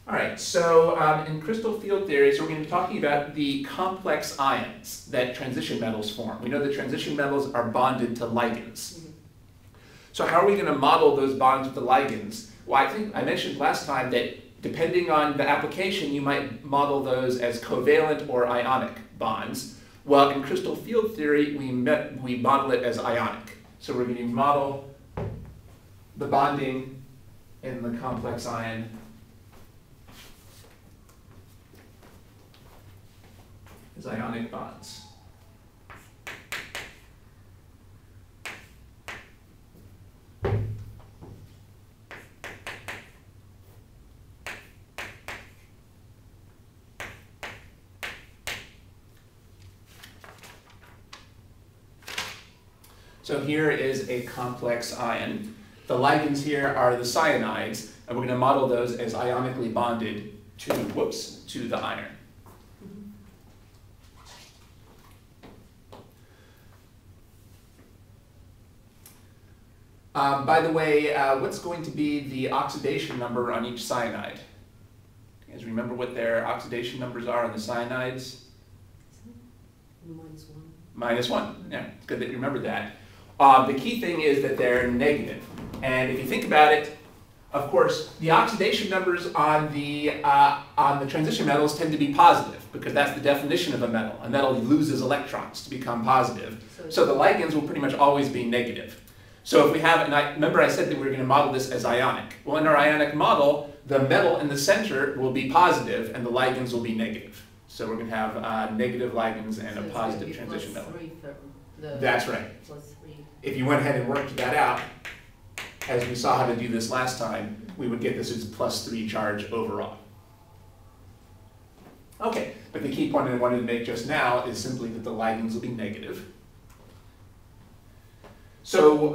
All right, so in crystal field theory, so we're going to be talking about the complex ions that transition metals form. We know that transition metals are bonded to ligands. So how are we going to model those bonds with the ligands? Well, I think I mentioned last time that depending on the application, you might model those as covalent or ionic bonds. Well, in crystal field theory, we model it as ionic. So we're going to model the bonding in the complex ion as ionic bonds. So here is a complex ion. The ligands here are the cyanides, and we're going to model those as ionically bonded to the iron. By the way, what's going to be the oxidation number on each cyanide? You guys remember what their oxidation numbers are on the cyanides? -1. -1. Yeah, it's good that you remember that. The key thing is that they're negative. And if you think about it, of course, the oxidation numbers on the transition metals tend to be positive because that's the definition of a metal. A metal loses electrons to become positive. So the ligands will pretty much always be negative. So if we have, and remember I said that we were going to model this as ionic. Well, in our ionic model, the metal in the center will be positive and the ligands will be negative. So we're going to have negative ligands and a positive transition metal. That's right. If you went ahead and worked that out, as we saw how to do this last time, we would get this as +3 charge overall. Okay, but the key point I wanted to make just now is simply that the ligands will be negative. So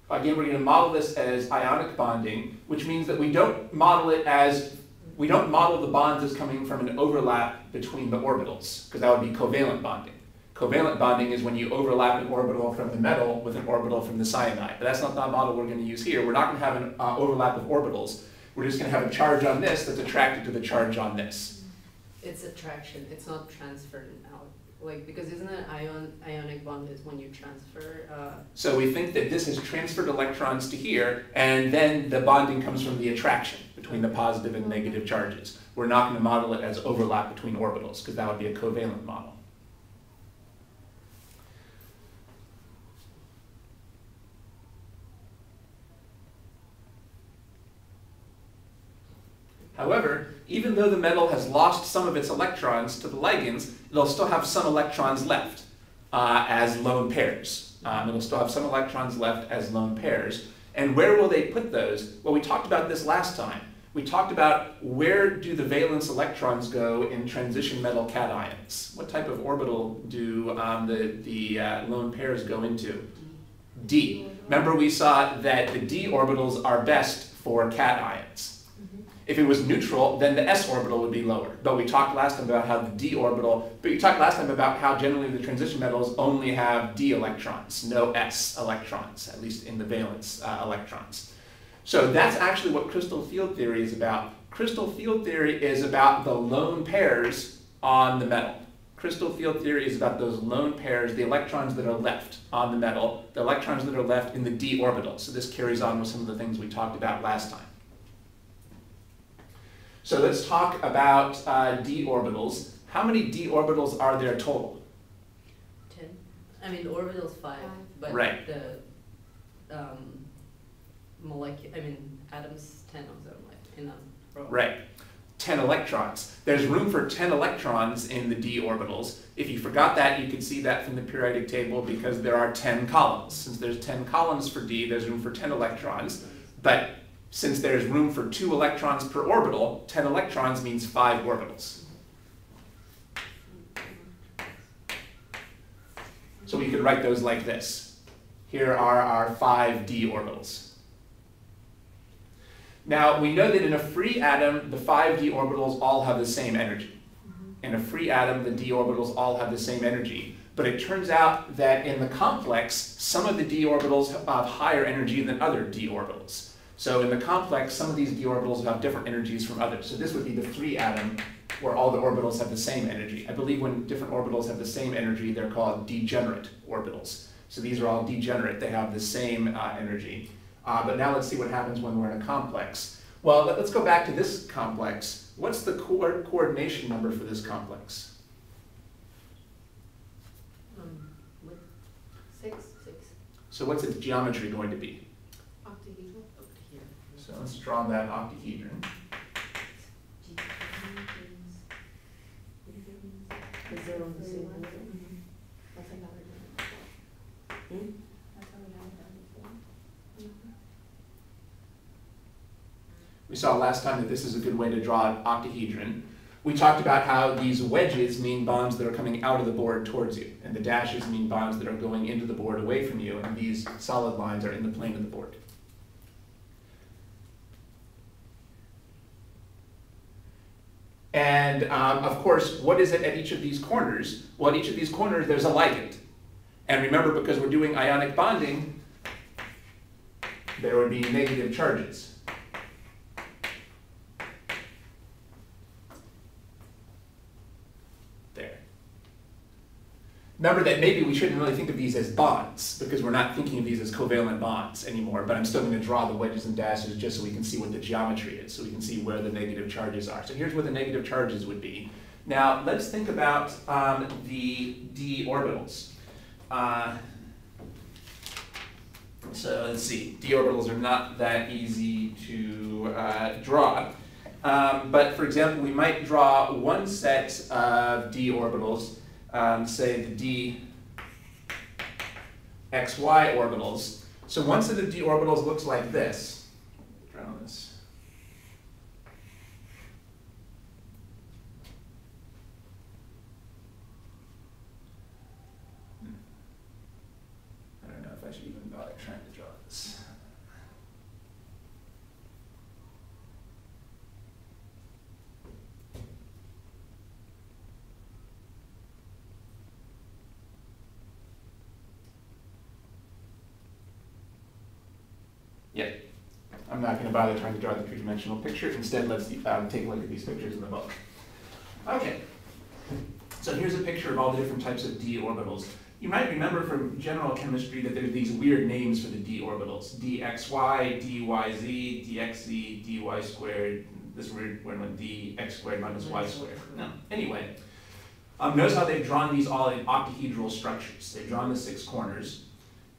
again, we're going to model this as ionic bonding, which means that we don't model the bonds as coming from an overlap between the orbitals, because that would be covalent bonding. Covalent bonding is when you overlap an orbital from the metal with an orbital from the cyanide. But that's not the model we're going to use here. We're not going to have an overlap of orbitals. We're just going to have a charge on this that's attracted to the charge on this. It's attraction. It's not transferred out. Like, because isn't an ionic bond is when you transfer? So we think that this has transferred electrons to here, and then the bonding comes from the attraction between the positive and negative charges. We're not going to model it as overlap between orbitals, because that would be a covalent model. However, even though the metal has lost some of its electrons to the ligands, it'll still have some electrons left as lone pairs. It'll still have some electrons left as lone pairs. And where will they put those? Well, we talked about this last time. We talked about where do the valence electrons go in transition metal cations. What type of orbital do the lone pairs go into? D. Remember we saw that the D orbitals are best for cations. If it was neutral, then the s orbital would be lower. But we talked last time about how the d orbital, but we talked last time about how generally the transition metals only have d electrons, no s electrons, at least in the valence electrons. So that's actually what crystal field theory is about. Crystal field theory is about the lone pairs on the metal. Crystal field theory is about those lone pairs, the electrons that are left on the metal, the electrons that are left in the d orbital. So this carries on with some of the things we talked about last time. So let's talk about d orbitals. How many d orbitals are there total? 10. I mean, the orbital's 5, but right. The atoms 10 of them, like in a row. Right. 10 electrons. There's room for 10 electrons in the d orbitals. If you forgot that, you can see that from the periodic table because there are 10 columns. Since there's 10 columns for d, there's room for 10 electrons. But since there's room for 2 electrons per orbital, 10 electrons means 5 orbitals. So we could write those like this. Here are our 5 d orbitals. Now, we know that in a free atom, the 5 d orbitals all have the same energy. In a free atom, the d orbitals all have the same energy. But it turns out that in the complex, some of the d orbitals have higher energy than other d orbitals. So in the complex, some of these d orbitals have different energies from others. So this would be the free atom, where all the orbitals have the same energy. I believe when different orbitals have the same energy, they're called degenerate orbitals. So these are all degenerate, they have the same energy. But now let's see what happens when we're in a complex. Well, let's go back to this complex. What's the coordination number for this complex? What? 6. So what's its geometry going to be? Octahedral. So let's draw that octahedron. Is there on the same order? We saw last time that this is a good way to draw an octahedron. We talked about how these wedges mean bonds that are coming out of the board towards you, and the dashes mean bonds that are going into the board away from you, and these solid lines are in the plane of the board. And of course, what is it at each of these corners? Well, at each of these corners, there's a ligand. And remember, because we're doing ionic bonding, there would be negative charges. There. Remember that maybe we shouldn't really think of these as bonds, because we're not thinking of these as covalent bonds anymore, but I'm still going to draw the wedges and dashes just so we can see what the geometry is, so we can see where the negative charges are. So here's where the negative charges would be. Now, let's think about the d orbitals. So let's see, d orbitals are not that easy to draw. But for example, we might draw one set of d orbitals, say the d xy orbitals. So one set of d orbitals looks like this. Draw this. I don't know if I should even bother trying to draw this. Yeah, I'm not going to bother trying to draw the three-dimensional picture. Instead, let's take a look at these pictures in the book. Okay, so here's a picture of all the different types of d orbitals. You might remember from general chemistry that there are these weird names for the d orbitals. dxy, dyz, dxz, dy squared, this weird one, dx squared minus y squared. No, anyway, notice how they've drawn these all in octahedral structures. They've drawn the 6 corners.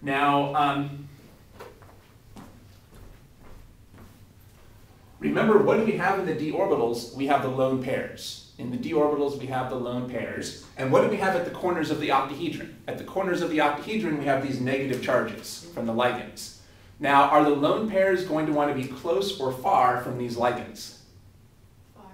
Now, remember, what do we have in the d orbitals? We have the lone pairs. In the d orbitals, we have the lone pairs. And what do we have at the corners of the octahedron? At the corners of the octahedron, we have these negative charges from the ligands. Now, are the lone pairs going to want to be close or far from these ligands? Far.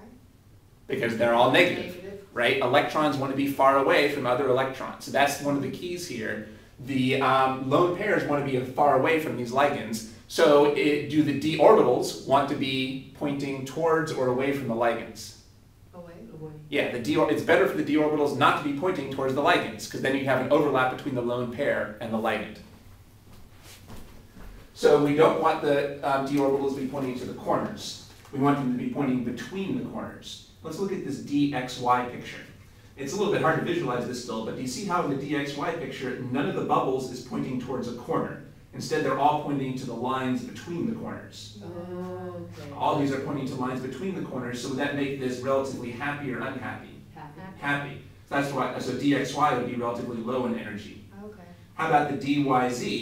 Because they're all negative, right? Electrons want to be far away from other electrons. So that's one of the keys here. The lone pairs want to be far away from these ligands. So do the d orbitals want to be pointing towards or away from the ligands? Away. Yeah, it's better for the d orbitals not to be pointing towards the ligands, because then you have an overlap between the lone pair and the ligand. So we don't want the d orbitals to be pointing to the corners. We want them to be pointing between the corners. Let's look at this dxy picture. It's a little bit hard to visualize this still, but do you see how in the dxy picture, none of the bubbles is pointing towards a corner? Instead, they're all pointing to the lines between the corners. Oh, okay. All these are pointing to lines between the corners, so would that make this relatively happy or unhappy? Happy. Happy. That's why, so dxy would be relatively low in energy. Okay. How about the dyz?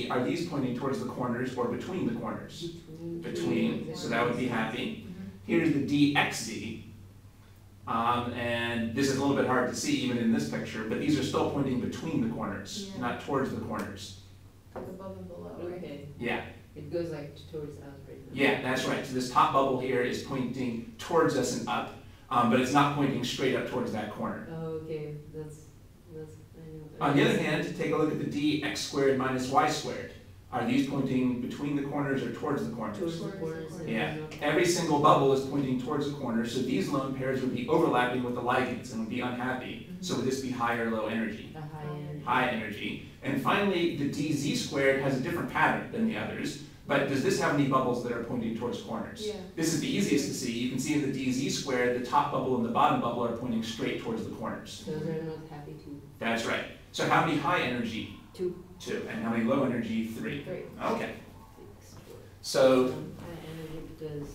Are these pointing towards the corners or between the corners? Between, so that would be happy. Here's the dxz. And this is a little bit hard to see even in this picture, but these are still pointing between the corners, not towards the corners. Like above and below, right? Okay. Yeah. It goes like towards us right now. Yeah, that's right. So this top bubble here is pointing towards us and up, but it's not pointing straight up towards that corner. Oh, okay. That's I know. On the other hand, take a look at the dx squared minus y squared. Are these pointing between the corners or towards the corners? Towards the corners. Yeah. Every single bubble is pointing towards the corner, so these lone pairs would be overlapping with the ligands and would be unhappy. So would this be high or low energy? The high energy. High energy. And finally, the dz squared has a different pattern than the others. But does this have any bubbles that are pointing towards corners? Yeah. This is the easiest to see. You can see in the dz squared, the top bubble and the bottom bubble are pointing straight towards the corners. Those are not happy too. That's right. So how many high energy? 2. 2. And how many low energy? 3. 3. Okay. So High energy because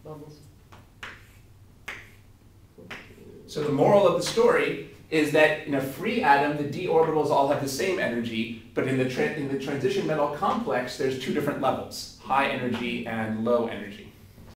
bubbles. So the moral of the story is that in a free atom, the d orbitals all have the same energy, but in the transition metal complex, there's 2 different levels, high energy and low energy.